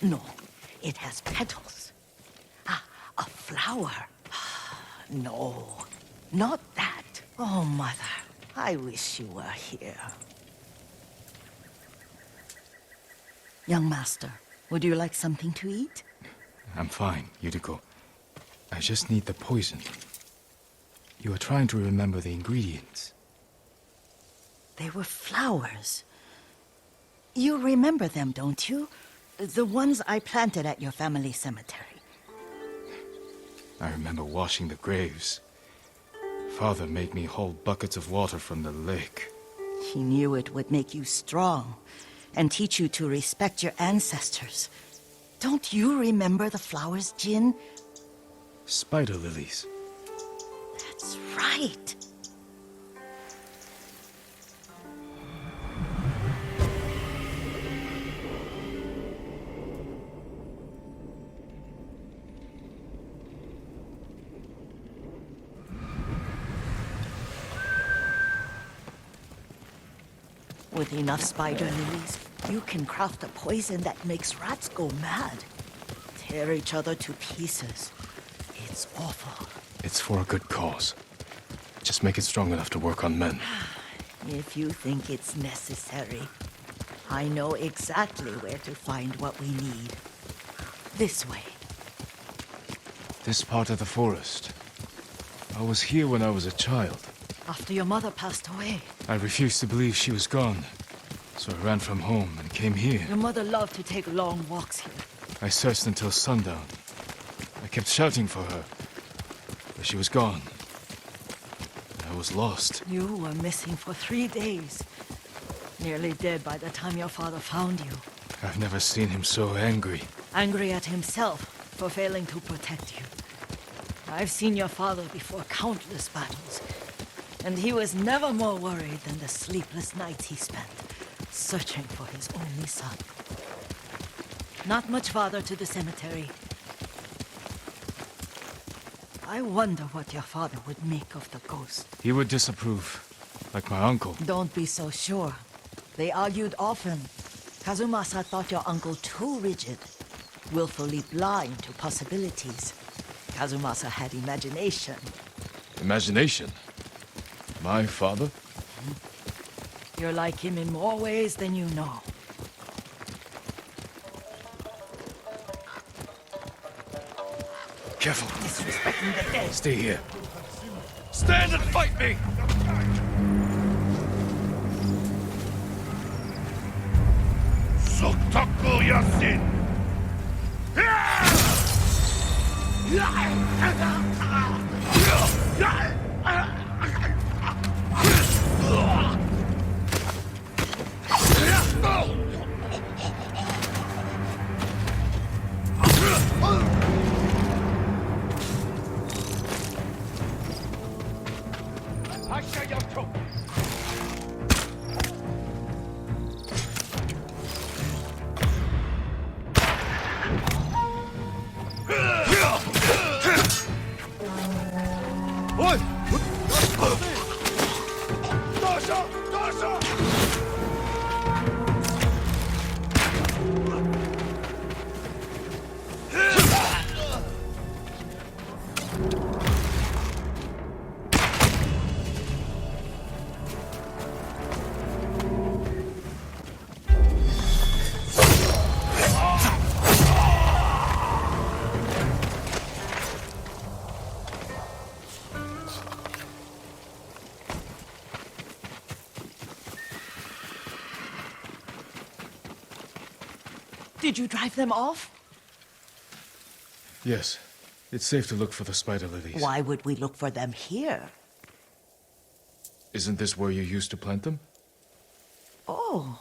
No, it has petals. Ah, a flower. No, not that. Oh, Mother, I wish you were here. Young master, would you like something to eat? I'm fine, Yuriko. I just need the poison. You are trying to remember the ingredients. They were flowers. You remember them, don't you? The ones I planted at your family cemetery. I remember washing the graves. Father made me hold buckets of water from the lake. He knew it would make you strong and teach you to respect your ancestors. Don't you remember the flowers, Jin? Spider lilies. That's right. With enough spider lilies, you can craft a poison that makes rats go mad. Tear each other to pieces. It's awful. It's for a good cause. Just make it strong enough to work on men. If you think it's necessary, I know exactly where to find what we need. This way. This part of the forest. I was here when I was a child. After your mother passed away. I refused to believe she was gone. So I ran from home and came here. Your mother loved to take long walks here. I searched until sundown. I kept shouting for her. But she was gone. I was lost. You were missing for 3 days. Nearly dead by the time your father found you. I've never seen him so angry. Angry at himself for failing to protect you. I've seen your father before countless battles. And he was never more worried than the sleepless nights he spent searching for his only son. Not much farther to the cemetery. I wonder what your father would make of the ghost. He would disapprove, like my uncle. Don't be so sure. They argued often. Kazumasa thought your uncle too rigid, willfully blind to possibilities. Kazumasa had imagination. Imagination? My father? You're like him in more ways than you know. Careful. Disrespecting the dead. Stay here. Stand and fight me! Sotoku Yasin! Did you drive them off? Yes. It's safe to look for the spider lilies. Why would we look for them here? Isn't this where you used to plant them? Oh.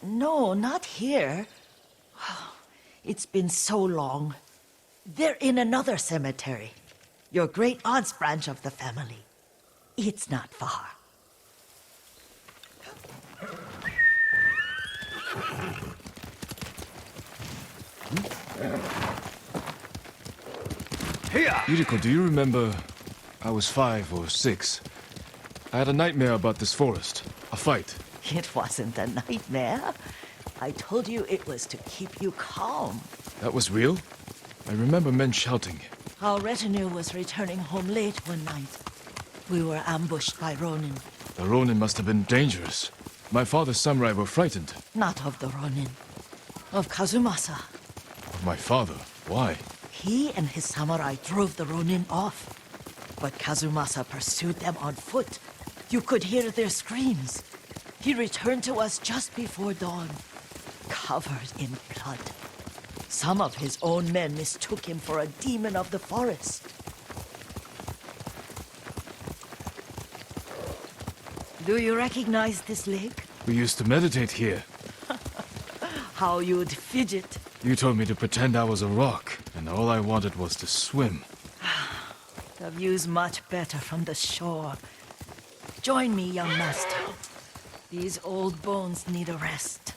No, not here. It's been so long. They're in another cemetery. Your great aunt's branch of the family. It's not far. Yuriko, do you remember? I was 5 or 6. I had a nightmare about this forest. A fight. It wasn't a nightmare. I told you it was to keep you calm. That was real? I remember men shouting. Our retinue was returning home late one night. We were ambushed by Ronin. The Ronin must have been dangerous. My father's samurai were frightened. Not of the Ronin. Of Kazumasa. Of my father? Why? He and his samurai drove the Ronin off. But Kazumasa pursued them on foot. You could hear their screams. He returned to us just before dawn, covered in blood. Some of his own men mistook him for a demon of the forest. Do you recognize this lake? We used to meditate here. How you'd fidget. You told me to pretend I was a rock, and all I wanted was to swim. The view's much better from the shore. Join me, young master. These old bones need a rest.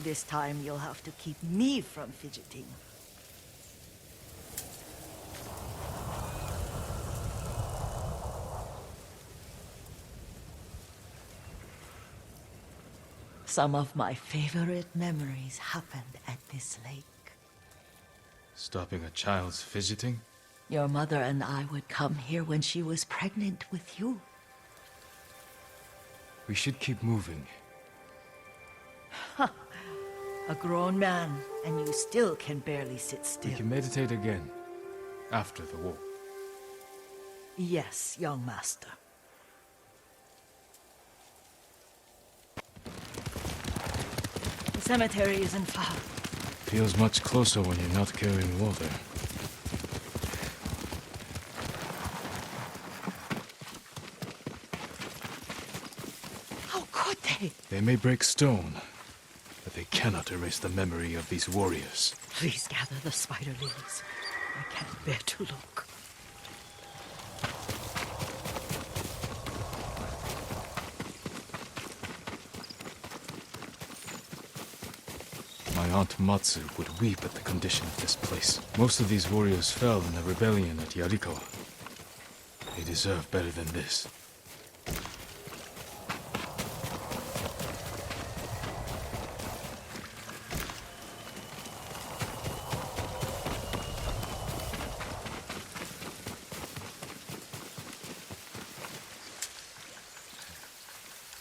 This time you'll have to keep me from fidgeting. Some of my favorite memories happened at this lake. Stopping a child's fidgeting? Your mother and I would come here when she was pregnant with you. We should keep moving. A grown man, and you still can barely sit We still. can meditate again. After the war. Yes, young master. The cemetery isn't far. Feels much closer when you're not carrying water. How could they? They may break stone, but they cannot erase the memory of these warriors. Please gather the spider lilies. I can't bear to look. My Aunt Matsu would weep at the condition of this place. Most of these warriors fell in the rebellion at Yuriko. They deserve better than this.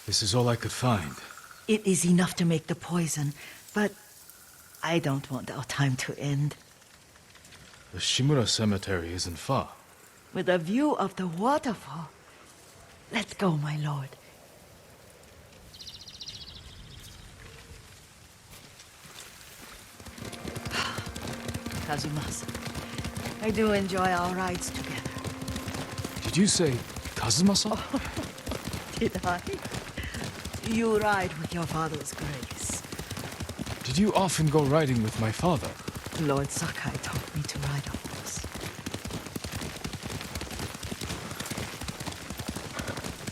This is all I could find. It is enough to make the poison, but I don't want our time to end. The Shimura Cemetery isn't far. With a view of the waterfall. Let's go, my lord. Kazumasa, I do enjoy our rides together. Did you say Kazumasa? Did I? You ride with your father's grace. Did you often go riding with my father? Lord Sakai taught me to ride a horse.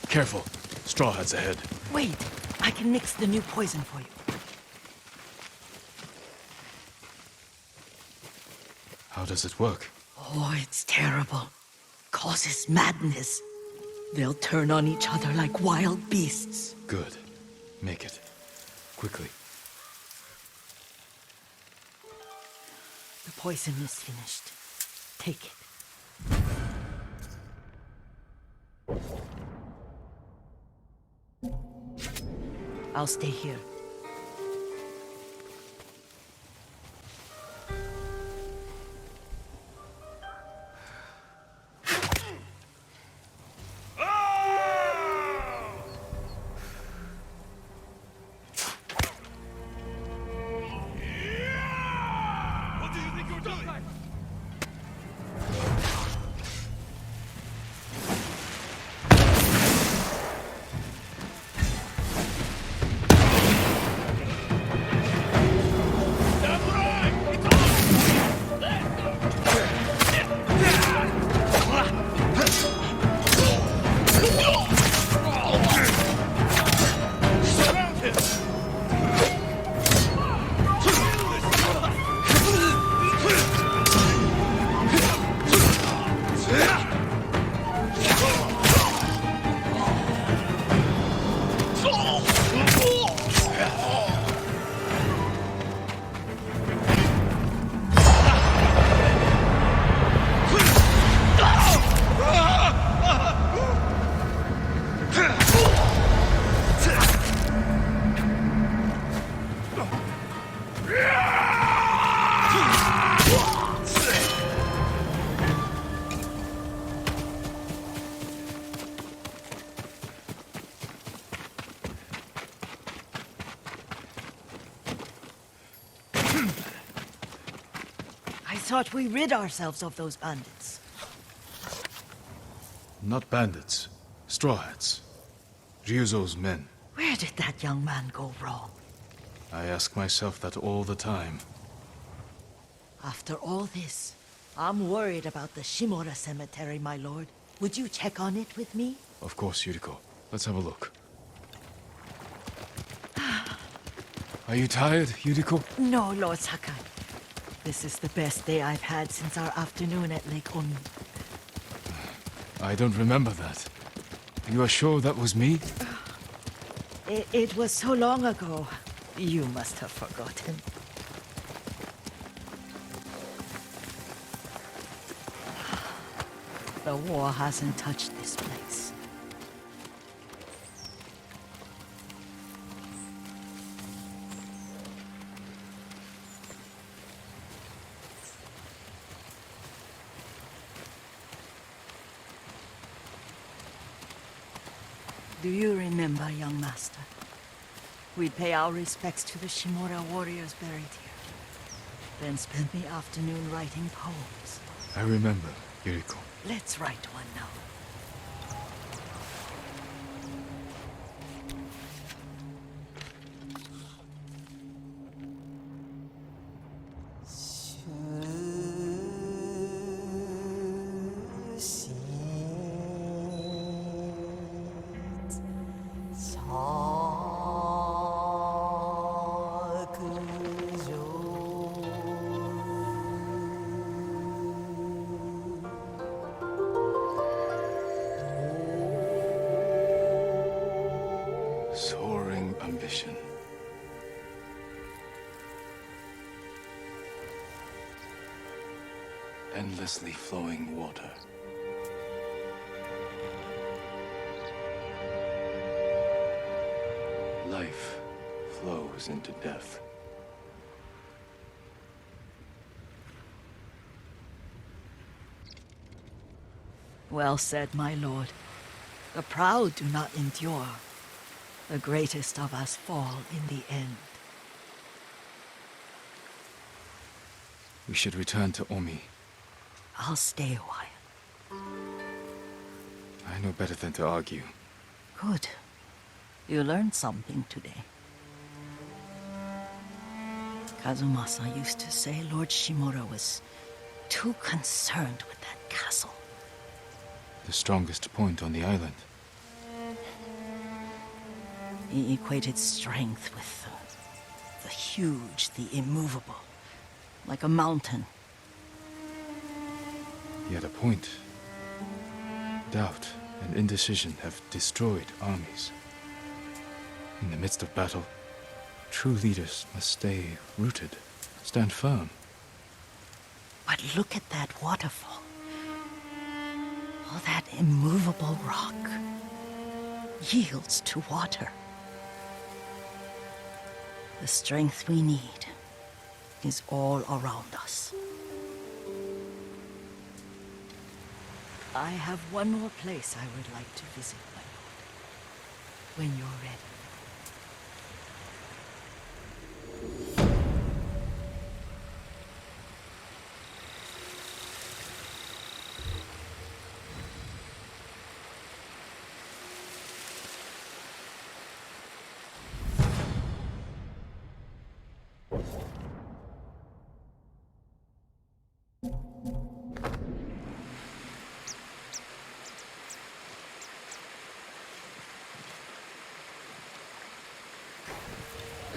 Careful. Straw Hat's ahead. Wait, I can mix the new poison for you. How does it work? Oh, it's terrible. Causes madness. They'll turn on each other like wild beasts. Good. Make it. Quickly. The poison is finished. Take it. I'll stay here. thought we rid ourselves of those bandits. Not bandits. Straw Hats. Ryuzo's men. Where did that young man go wrong? I ask myself that all the time. After all this, I'm worried about the Shimura cemetery, my lord. Would you check on it with me? Of course, Yuriko. Let's have a look. Are you tired, Yuriko? No, Lord Sakai. This is the best day I've had since our afternoon at Lake Oni. I don't remember that. You are sure that was me? It was so long ago. You must have forgotten. The war hasn't touched this place. Do you remember, young master? We'd pay our respects to the Shimura warriors buried here. Then spend the afternoon writing poems. I remember, Yuriko. Let's write one now. Soaring ambition. Endlessly flowing water. Life flows into death. Well said, my lord. The proud do not endure. The greatest of us fall in the end. We should return to Omi. I'll stay a while. I know better than to argue. Good. You learned something today. Kazumasa used to say Lord Shimura was too concerned with that castle. The strongest point on the island. He equated strength with the huge, the immovable, like a mountain. He had a point. Doubt and indecision have destroyed armies. In the midst of battle, true leaders must stay rooted, stand firm. But look at that waterfall. All that immovable rock yields to water. The strength we need is all around us. I have one more place I would like to visit, my lord. When you're ready.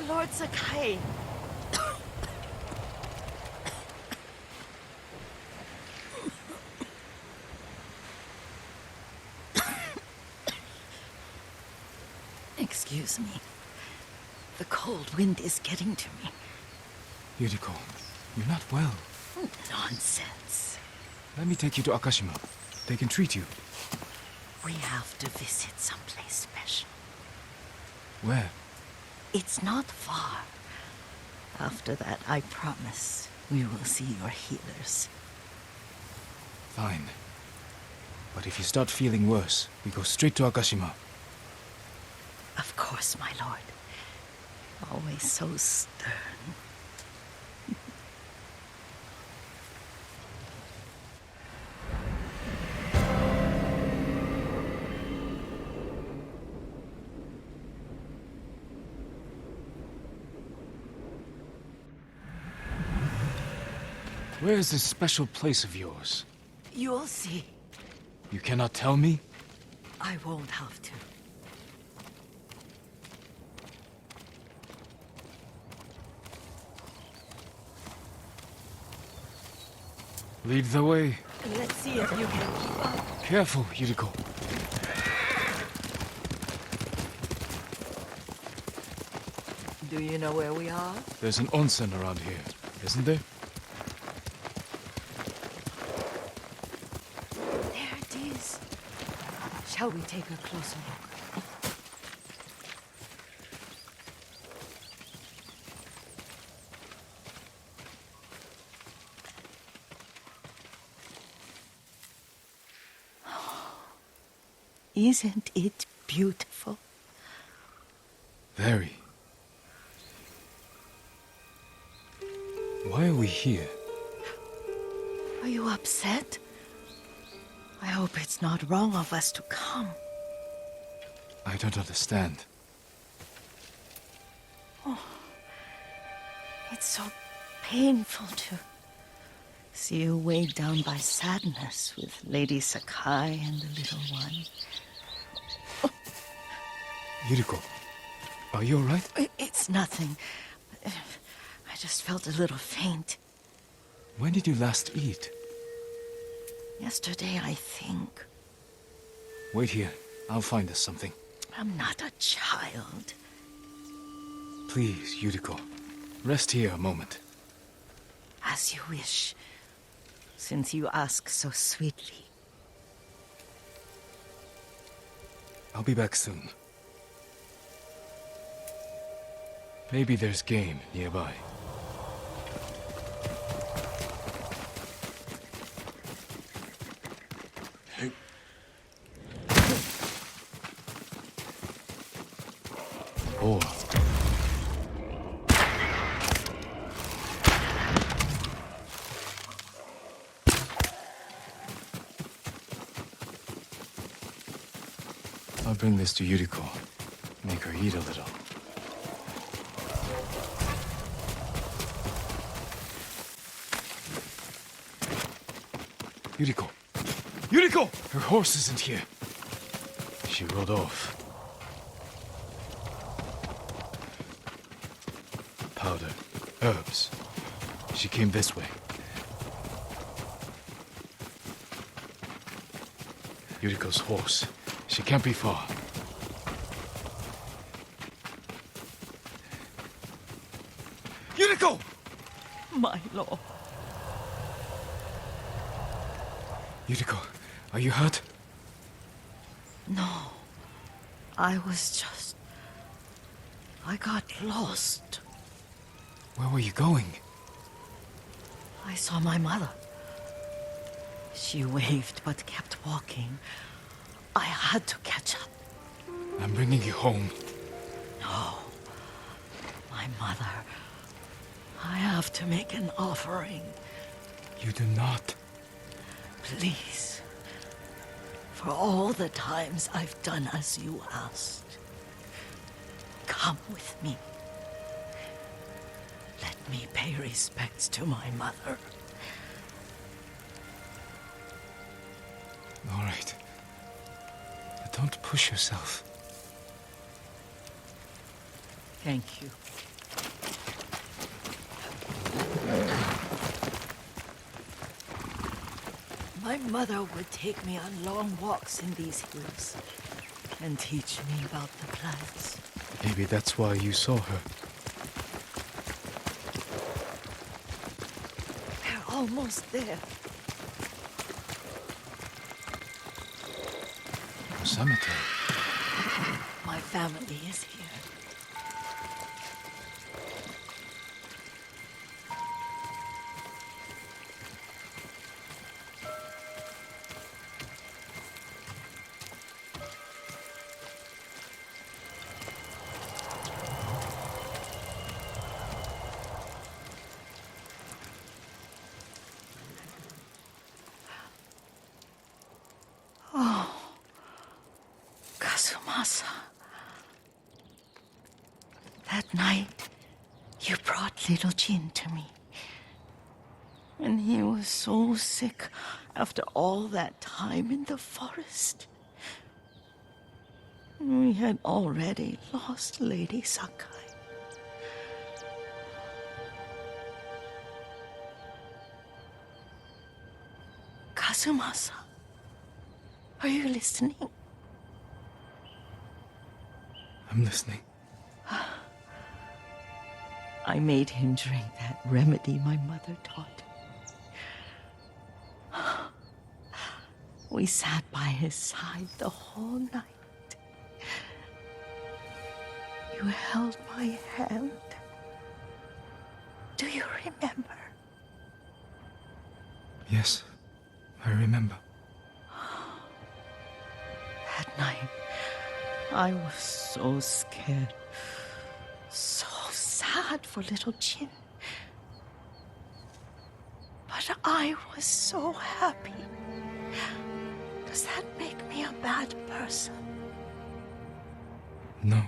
Lord Sakai. Excuse me. The cold wind is getting to me. Yuriko, you're not well. Nonsense. Let me take you to Akashima. They can treat you. We have to visit someplace special. Where? It's not far. After that, I promise, we will see your healers. Fine. But if you start feeling worse, we go straight to Akashima. Of course, my lord. Always so stern. Where is this special place of yours? You'll see. You cannot tell me? I won't have to. Lead the way. Let's see if you can keep up. Careful, Yuriko. Do you know where we are? There's an onsen around here, isn't there? There it is. Shall we take a closer look? Isn't it beautiful? Very. Why are we here? Are you upset? I hope it's not wrong of us to come. I don't understand. It's so painful to see you weighed down by sadness with Lady Sakai and the little one. Yuriko, are you alright? It's nothing. I just felt a little faint. When did you last eat? Yesterday, I think. Wait here. I'll find us something. I'm not a child. Please, Yuriko. Rest here a moment. As you wish, since you ask so sweetly. I'll be back soon. Maybe there's game nearby. Oh. I'll bring this to Yuriko. Make her eat a little. Yuriko! Yuriko! Her horse isn't here. She rode off. Powder. Herbs. She came this way. Yuriko's horse. She can't be far. Yuriko! My lord. Yuriko, are you hurt? No. I got lost. Where were you going? I saw my mother. She waved but kept walking. I had to catch up. I'm bringing you home. No. My mother. I have to make an offering. You do not. Please. For all the times I've done as you asked. Come with me. Let me pay respects to my mother. All right. But don't push yourself. Thank you. My mother would take me on long walks in these hills and teach me about the plants. Maybe that's why you saw her. We're almost there. A cemetery. My family is here. That night, you brought little Jin to me. And he was so sick after all that time in the forest. We had already lost Lady Sakai. Kazumasa, are you listening? I'm listening. I made him drink that remedy my mother taught. We sat by his side the whole night. You held my hand. Do you remember? Yes, I remember. That night, I was so scared. So sad for little Jin. But I was so happy. Does that make me a bad person? No.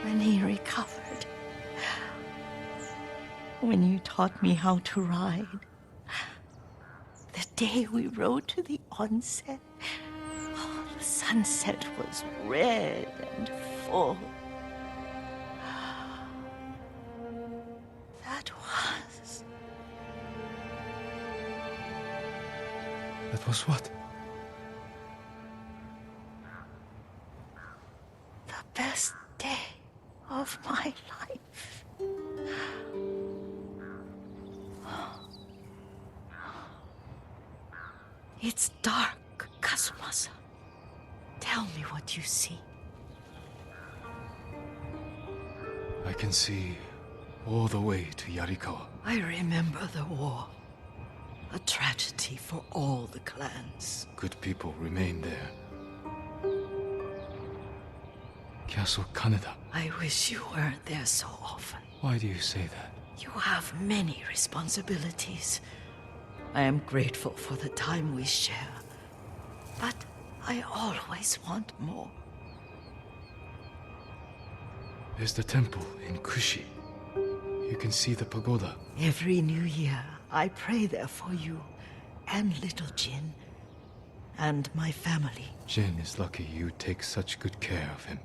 When he recovered, when you taught me how to ride, the day we rode to the onsen, oh, the sunset was red and full. That was what? The best day of my life. It's dark, Kazumasa. Tell me what you see. I can see all the way to Yuriko. I remember the war. A tragedy for all the clans. Good people remain there. Castle Kaneda. I wish you weren't there so often. Why do you say that? You have many responsibilities. I am grateful for the time we share, but I always want more. There's the temple in Kushi. You can see the pagoda. Every new year, I pray there for you and little Jin and my family. Jin is lucky you take such good care of him.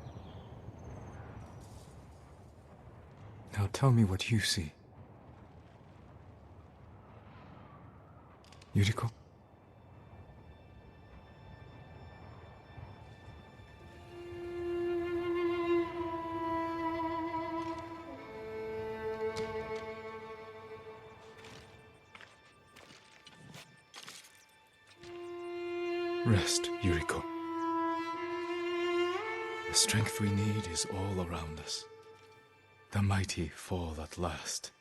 Now tell me what you see. Yuriko? Rest, Yuriko. The strength we need is all around us. The mighty fall at last,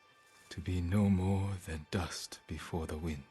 to be no more than dust before the wind.